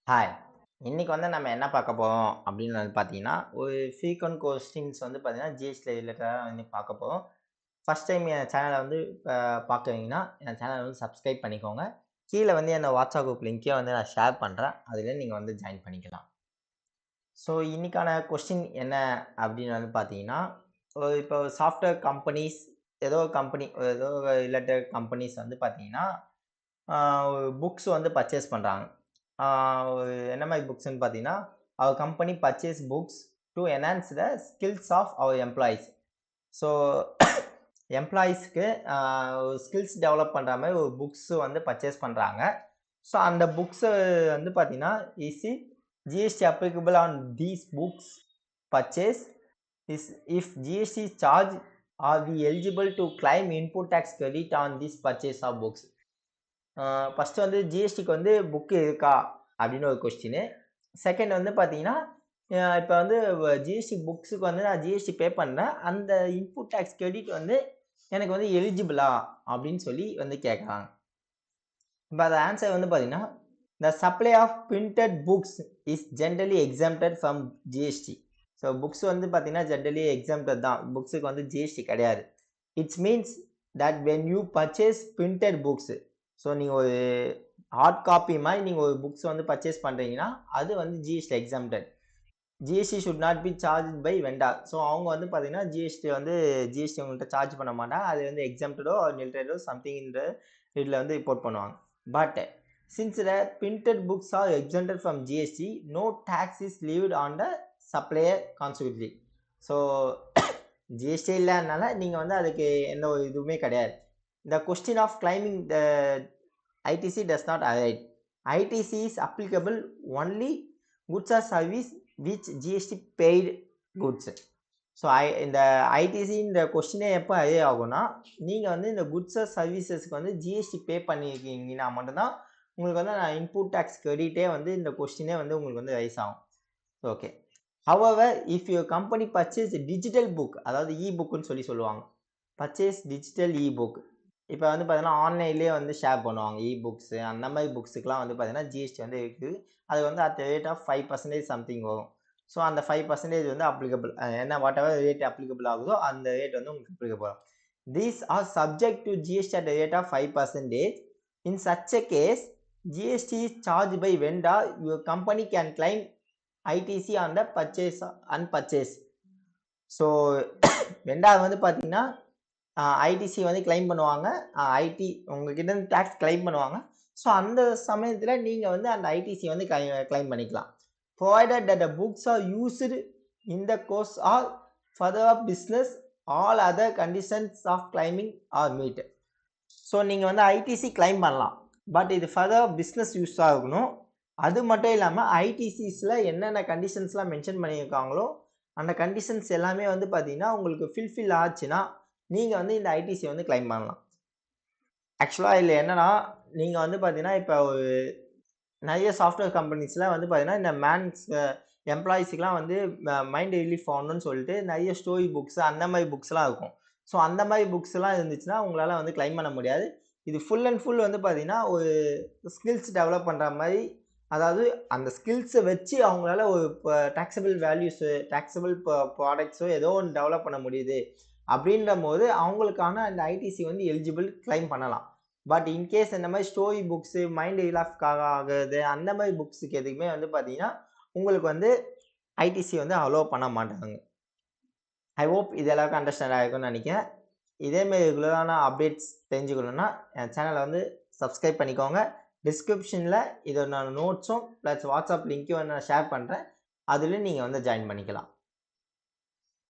Hi! இன்னைக்கு வந்து நம்ம என்ன பார்க்க போறோம் அப்படின்னு வந்து பார்த்தீங்கன்னா, ஒரு ஃப்ரீக்வென்ட் கொஸ்டின்ஸ் வந்து பார்த்தீங்கன்னா, ஜிஎஸ்டி ரிலேட்டடா வந்து பார்க்க போறோம். ஃபர்ஸ்ட் டைம் என் சேனல வந்து பார்க்குறீங்கன்னா, என் சேனல வந்து சப்ஸ்கிரைப் பண்ணிக்கோங்க. கீழ வந்து என்னோட வாட்ஸ்அப் குரூப் லிங்க்கையும் வந்து நான் ஷேர் பண்றேன். அதில நீங்க வந்து ஜாயின் பண்ணிக்கலாம். ஸோ இன்னைக்கான கொஸ்டின் என்ன அப்படின்னு வந்து பார்த்தீங்கன்னா, இப்போ சாஃப்ட்வேர் கம்பெனிஸ் ஏதோ ஒரு கம்பெனி ஏதோ ரிலேட்டட் கம்பெனிஸ் வந்து பார்த்தீங்கன்னா, ஆ புக்ஸ் வந்து பர்ச்சேஸ் பண்றாங்க. ஒரு என்ன மாரி புக்ஸ்ன்னு பார்த்தீங்கன்னா, our company purchase books to enhance the skills of our employees. So எம்ப்ளாயீஸ்க்கு ஸ்கில்ஸ் டெவலப் பண்ற மாரி ஒரு புக்ஸ் வந்து பர்ச்சேஸ் பண்றாங்க. ஸோ அந்த புக்ஸ் வந்து பார்த்தீங்கன்னா, is it GST applicable on these books purchase? Is if GST charge are we eligible to claim input tax credit on this purchase of books? First வந்து ஜிஎஸ்டிக்கு வந்து புக் இருக்கா? அப்படின்னு ஒரு கொஸ்டினு. செகண்ட் வந்து பார்த்தீங்கன்னா, இப்ப வந்து ஜிஎஸ்டி புக்ஸுக்கு வந்து நான் ஜிஎஸ்டி பே பண்ணேன். அந்த இன்புட் டாக்ஸ் கிரெடிட் வந்து எனக்கு வந்து எலிஜிபிளா? அப்படின்னு சொல்லி வந்து கேட்கறாங்க. இப்ப அது ஆன்சர் வந்து பார்த்தீங்கன்னா, "the supply of printed books is generally exempted from GST." So books வந்து பார்த்தீங்கன்னா, ஜெனரலி எக்ஸம்ப்டட் தான். புக்ஸுக்கு வந்து ஜிஎஸ்டி கிடையாது. It's means that when you purchase printed books. So நீங்க ஒரு ஹார்ட் காப்பி மாரி நீங்க ஒரு புக்ஸ் வந்து பர்ச்சேஸ் பண்றீங்கன்னா, அது வந்து GST exempted. GST should not be charged by vendor. So அவங்க வந்து பார்த்தீங்கன்னா, ஜிஎஸ்டி உங்கள்ட்ட சார்ஜ் பண்ண மாட்டாங்க. அது வந்து எக்ஸம்ப்டடோ ஆர் நில்டடோ சம்திங்ன்ற இதுல வந்து ரிப்போர்ட் பண்ணுவாங்க. But since the printed books are exempted from GST, no tax is levied on the supplier consequently. So GST இல்லாதனால நீங்க வந்து அதுக்கு எந்த ஒரு இதுவுமே கிடையாது. The question of claiming the ITC does not arrive. ITC is applicable only goods or service which GST paid goods. So இந்த ஐடிசின்ற கொஸ்டினே எப்போ அரைவ் ஆகும்னா, நீங்க வந்து இந்த குட்ஸ் ஆர் சர்வீசஸ்க்கு வந்து ஜிஎஸ்டி பே பண்ணியிருக்கீங்கன்னா மட்டும்தான் உங்களுக்கு வந்து இன்புட் டாக்ஸ் கிரெடிட்டே வந்து இந்த கொஸ்டினே வந்து உங்களுக்கு வந்து ரைஸ் ஆகும். Okay. However if your company purchase digital book, அதாவது புக்குன்னு சொல்லுவாங்க. Purchase digital book. இப்போ வந்து பார்த்தீங்கன்னா, ஆன்லைன்லேயே வந்து ஷேர் பண்ணுவாங்க. புக்ஸு அந்த மாரி புக்ஸுக்குலாம் வந்து பார்த்தீங்கன்னா, ஜிஎஸ்டி வந்து இருக்குது. அது வந்து at the rate of 5% something வரும். ஸோ அந்த 5% வந்து அப்ளிகபிள். என்ன வாட் எவர் ரேட் அப்ளிகபிள் ஆகுதோ, அந்த ரேட் வந்து உங்களுக்கு அப்ளிகபிள் ஆகும். These are subject to GST at the rate of 5%. In such a case, GST is charge by vendor, your company can claim ITC on the purchase and purchase. So vendor வந்து பார்த்தீங்கன்னா, ITC வந்து claim பண்ணுவாங்க. உங்ககிட்ட இருந்து tax claim பண்ணுவாங்க. So அந்த சமயத்துல நீங்க வந்து அந்த ஐடிசி வந்து கிளைம் பண்ணிக்கலாம். Provided that the books are used in the course or further of business, all other conditions of claiming are meet. So நீங்க வந்து ஐடிசி கிளைம் பண்ணலாம். பட் இது ஃபர்தர் பிசினஸ் யூஸா இருக்கணும். அது மட்டும் இல்லாம ஐடிசிஸ்ல என்னென்ன கண்டிஷன்ஸ்லாம் மென்ஷன் பண்ணியிருக்காங்களோ, அந்த கண்டிஷன்ஸ் எல்லாமே வந்து பார்த்தீங்கன்னா, உங்களுக்கு ஃபில்ஃபில் ஆச்சுன்னா, நீங்க வந்து இந்த ஐடிசி வந்து கிளைம் பண்ணலாம். ஆக்சுவலா இதுல என்னன்னா, நீங்க வந்து பார்த்தீங்கன்னா, இப்ப ஒரு நெறைய சாஃப்ட்வேர் கம்பெனிஸ்ல வந்து பார்த்தீங்கன்னா, இந்த எம்ப்ளாயீஸ்க்குலாம் வந்து மைண்ட் ரிலீஃப் ஆகணும்னு சொல்லிட்டு நெறைய ஸ்டோரி புக்ஸ் அந்த மாரி புக்ஸ்லாம் இருக்கும். ஸோ அந்த மாரி புக்ஸ்லாம் இருந்துச்சுன்னா, உங்களால வந்து கிளைம் பண்ண முடியாது. இது ஃபுல் அண்ட் ஃபுல் வந்து பார்த்தீங்கன்னா, ஒரு ஸ்கில்ஸ் டெவலப் பண்ற மாரி, அதாவது அந்த ஸ்கில்ஸ வச்சு அவங்களால ஒரு டாக்ஸபிள் ப்ராடக்ட்ஸோ ஏதோ ஒண்ணு டெவலப் பண்ண முடியுது. அப்படின்றபோது அவங்களுக்கான அந்த ஐடிசி வந்து எலிஜிபிள் கிளைம் பண்ணலாம். பட் இன்கேஸ் இந்த மாரி ஸ்டோரி புக்ஸு, மைண்ட் ரிலாக்ஸ்க்காக ஆகுறது, அந்த மாரி புக்ஸுக்கு எதுக்குமே வந்து பார்த்தீங்கன்னா, உங்களுக்கு வந்து ஐடிசி வந்து அலோவ் பண்ண மாட்டாங்க. ஐ ஹோப் இது எல்லாருக்கும் அண்டர்ஸ்டாண்ட் ஆயிருக்கும்னு நெனைக்கிறேன். இதே மாரி ரெகுலரான அப்டேட்ஸ் தெரிஞ்சுக்கணும்னா, என் சேனல வந்து சப்ஸ்கிரைப் பண்ணிக்கோங்க. டிஸ்கிரிப்ஷன்ல இதோட நோட்ஸும் பிளஸ் வாட்ஸ்அப் லிங்க்கும் நான் ஷேர் பண்றேன். அதில நீங்க வந்து ஜாயின் பண்ணிக்கலாம்.